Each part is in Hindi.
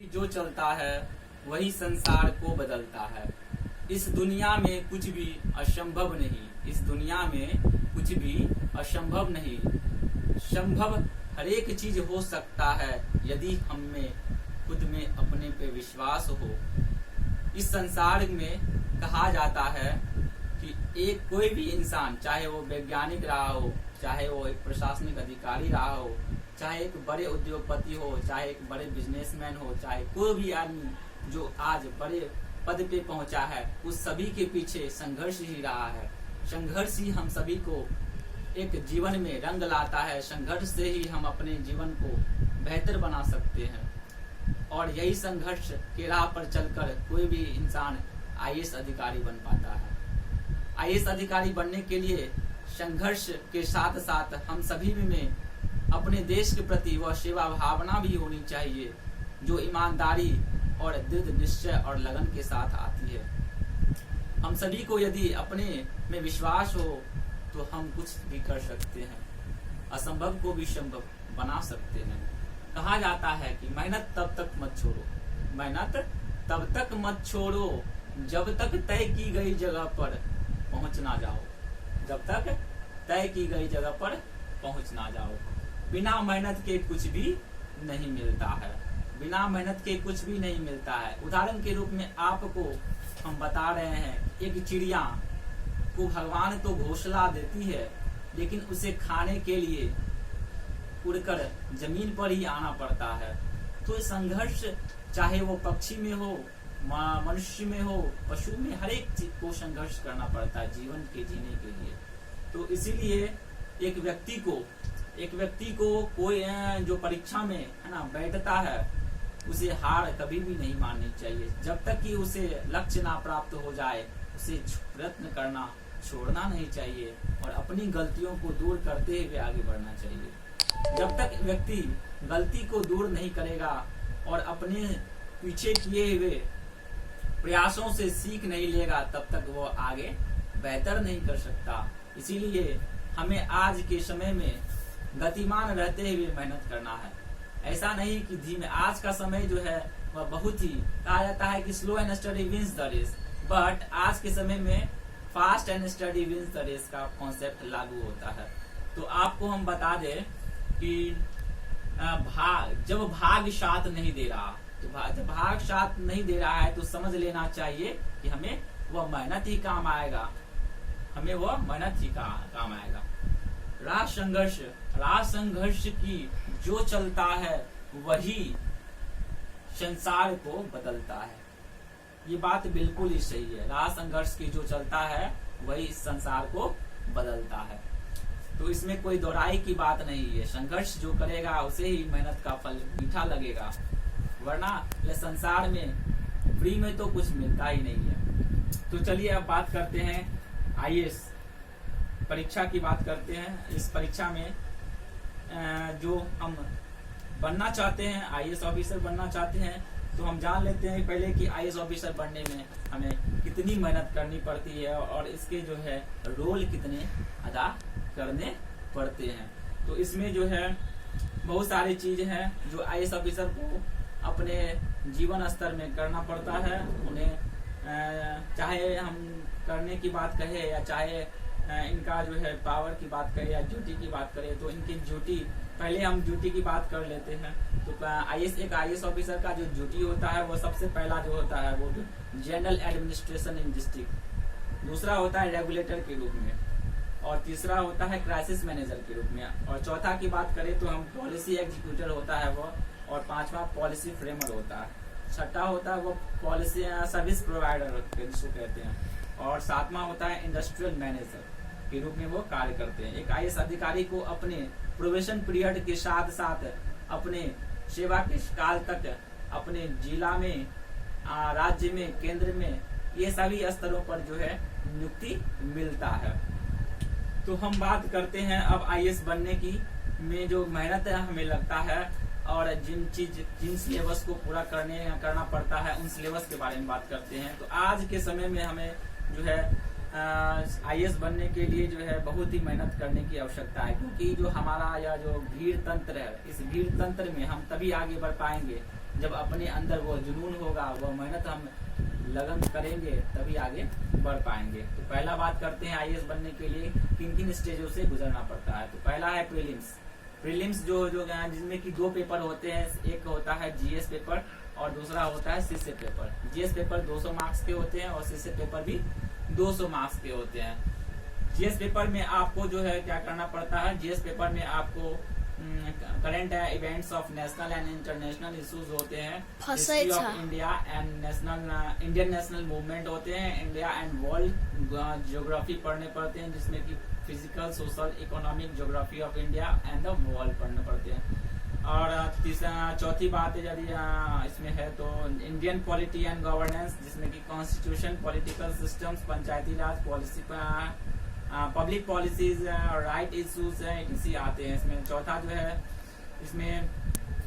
जो चलता है वही संसार को बदलता है। इस दुनिया में कुछ भी असंभव नहीं। इस दुनिया में कुछ भी असंभव नहीं। संभव हर एक चीज हो सकता है यदि हम में खुद में अपने पे विश्वास हो। इस संसार में कहा जाता है कि एक कोई भी इंसान, चाहे वो वैज्ञानिक रहा हो, चाहे वो एक प्रशासनिक अधिकारी रहा हो, चाहे एक बड़े उद्योगपति हो, चाहे एक बड़े बिजनेसमैन हो, चाहे कोई भी आदमी जो आज बड़े पद पे पहुंचा है, उस सभी के पीछे संघर्ष ही रहा है। संघर्ष ही हम सभी को एक जीवन में रंग लाता है। संघर्ष से ही हम अपने जीवन को बेहतर बना सकते हैं। और यही संघर्ष के राह पर चलकर कोई भी इंसान आईएएस अधिकारी बन पाता है। आईएएस अधिकारी बनने के लिए संघर्ष के साथ साथ हम सभी में अपने देश के प्रति वह सेवा भावना भी होनी चाहिए, जो ईमानदारी और दृढ़ निश्चय और लगन के साथ आती है। हम सभी को यदि अपने में विश्वास हो तो हम कुछ भी कर सकते हैं। असंभव को भी संभव बना सकते हैं। कहा जाता है कि मेहनत तब तक मत छोड़ो, मेहनत तब तक मत छोड़ो जब तक तय की गई जगह पर पहुंच ना जाओ। जब तक तय की गई जगह पर पहुंच ना जाओ। बिना मेहनत के कुछ भी नहीं मिलता है। बिना मेहनत के कुछ भी नहीं मिलता है। उदाहरण के रूप में आपको हम बता रहे हैं, एक चिड़िया को भगवान तो घोंसला देती है, लेकिन उसे खाने के लिए उड़कर जमीन पर ही आना पड़ता है। तो संघर्ष चाहे वो पक्षी में हो, मनुष्य में हो, पशु में, हर एक चीज को संघर्ष करना पड़ता है जीवन के जीने के लिए। तो इसीलिए एक व्यक्ति को कोई जो परीक्षा में है ना बैठता है, उसे हार कभी भी नहीं माननी चाहिए। जब तक कि उसे लक्ष्य ना प्राप्त हो जाए, उसे प्रयत्न करना छोड़ना नहीं चाहिए और अपनी गलतियों को दूर करते हुए आगे बढ़ना चाहिए। जब तक व्यक्ति गलती को दूर नहीं करेगा और अपने पीछे किए हुए प्रयासों से सीख नहीं लेगा, तब तक वो आगे बेहतर नहीं कर सकता। इसीलिए हमें आज के समय में गतिमान रहते हुए मेहनत करना है। ऐसा नहीं कि धीमे। आज का समय जो है वह बहुत ही, कहा जाता है कि slow and steady wins the race, but आज के समय में fast and steady wins the race का कॉन्सेप्ट लागू होता है। तो आपको हम बता दें कि जब भाग साथ नहीं दे रहा, तो जब भाग साथ नहीं दे रहा है तो समझ लेना चाहिए कि हमें वह मेहनत ही काम आएगा। हमें वह मेहनत ही काम आएगा। राह संघर्ष की जो चलता है वही संसार को बदलता है। ये बात बिल्कुल ही सही है। राह संघर्ष की जो चलता है वही संसार को बदलता है। तो इसमें कोई दोहराई की बात नहीं है। संघर्ष जो करेगा उसे ही मेहनत का फल मीठा लगेगा, वरना यह संसार में फ्री में तो कुछ मिलता ही नहीं है। तो चलिए अब बात करते हैं आईएएस परीक्षा की बात करते हैं। इस परीक्षा में जो हम बनना चाहते हैं, आईएएस ऑफिसर बनना चाहते हैं, तो हम जान लेते हैं पहले कि आईएएस ऑफिसर बनने में हमें कितनी मेहनत करनी पड़ती है और इसके जो है रोल कितने अदा करने पड़ते हैं। तो इसमें जो है बहुत सारी चीज हैं जो आईएएस ऑफिसर को अपने जीवन स्तर में करना पड़ता है। उन्हें चाहे हम करने की बात कहें या चाहे इनका जो है पावर की बात करें या ड्यूटी की बात करें, तो इनकी ड्यूटी, पहले हम ड्यूटी की बात कर लेते हैं। तो एक आईएएस ऑफिसर का जो ड्यूटी होता है वो सबसे पहला जो होता है वो जनरल एडमिनिस्ट्रेशन इन डिस्ट्रिक्ट, दूसरा होता है रेगुलेटर के रूप में, और तीसरा होता है क्राइसिस मैनेजर के रूप में, और चौथा की बात करें तो हम पॉलिसी एग्जीक्यूटर होता है वो, और पांचवा पॉलिसी फ्रेमर होता है, छठा होता है वो पॉलिसी सर्विस प्रोवाइडर जिसको कहते हैं, और सातवां होता है इंडस्ट्रियल मैनेजर के रूप में वो कार्य करते हैं। एक आईएएस अधिकारी को अपने प्रोबेशन पीरियड के साथ साथ अपने सेवा के काल तक अपने जिला में, राज्य में, केंद्र में, ये सभी स्तरों पर जो है नियुक्ति मिलता है। तो हम बात करते हैं अब आईएएस बनने की में जो मेहनत हमें लगता है और जिन सिलेबस को पूरा करना पड़ता है, उन सिलेबस के बारे में बात करते हैं। तो आज के समय में हमें जो है आईएएस बनने के लिए जो है बहुत ही मेहनत करने की आवश्यकता है, क्योंकि जो हमारा यह जो भीड़ तंत्र है, इस भीड़ तंत्र में हम तभी आगे बढ़ पाएंगे जब अपने अंदर वो जुनून होगा, वो मेहनत हम लगन करेंगे, तभी आगे बढ़ पाएंगे। तो पहला बात करते हैं आईएएस बनने के लिए किन किन स्टेजों से गुजरना पड़ता है। तो पहला है प्रीलिम्स। प्रीलिम्स जो जिसमें कि 2 पेपर होते हैं, एक होता है जीएस पेपर और दूसरा होता है सीसे पेपर। जीएस पेपर 200 मार्क्स के होते हैं और सीसे पेपर भी 200 मार्क्स के होते हैं। जीएस पेपर में आपको जो है क्या करना पड़ता है, जीएस पेपर में आपको current events of national and international issues होते हैं, history of India and national Indian national movement होते हैं, इंडिया एंड वर्ल्ड ज्योग्राफी पढ़ने पड़ते हैं, जिसमें कि physical, social, economic geography of India and the world पढ़ने पड़ते हैं। और चौथी बात यदि इसमें है तो इंडियन पॉलिटी एंड गवर्नेंस, जिसमें कि constitution, political systems, Panchayati Raj policy, public policies, right issues इसी आते हैं इसमें। चौथा जो है इसमें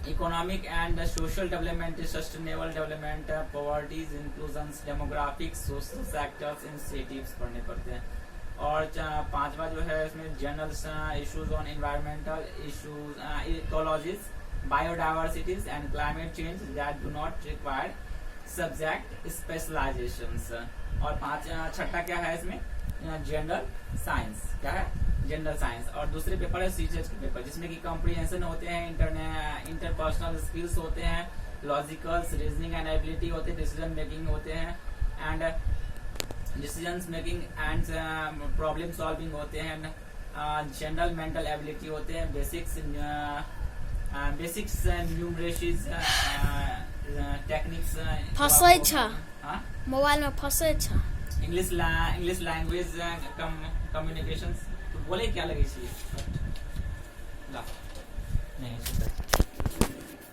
economic and social development, sustainable development, poverties, inclusion, demographics, social sectors, initiatives पढ़ने पड़ते हैं। और पांचवा जो है इसमें general issues on environmental issues, ecologies, biodiversities and climate change that do not require subject specialisations. और छठा क्या है इसमें, जनरल साइंस। क्या है, जनरल साइंस। और दूसरे पेपर है सीजीएच के पेपर, जिसमें कि कॉम्प्रिहेंशन होते हैं, इंटरपर्सनल स्किल्स होते हैं, लॉजिकल रीजनिंग एंड एबिलिटी होते हैं, डिसीजन मेकिंग होते हैं and decision making and problem solving होते हैं, जनरल मेंटल एबिलिटी होते हैं, बेसिक्स न्यूमरेसीज टेक्निक्स। फंसे छ मोबाइल में फंसे छ इंग्लिश लैंग्वेज कम्युनिकेशन। तो बोले क्या लगे चाहिए नहीं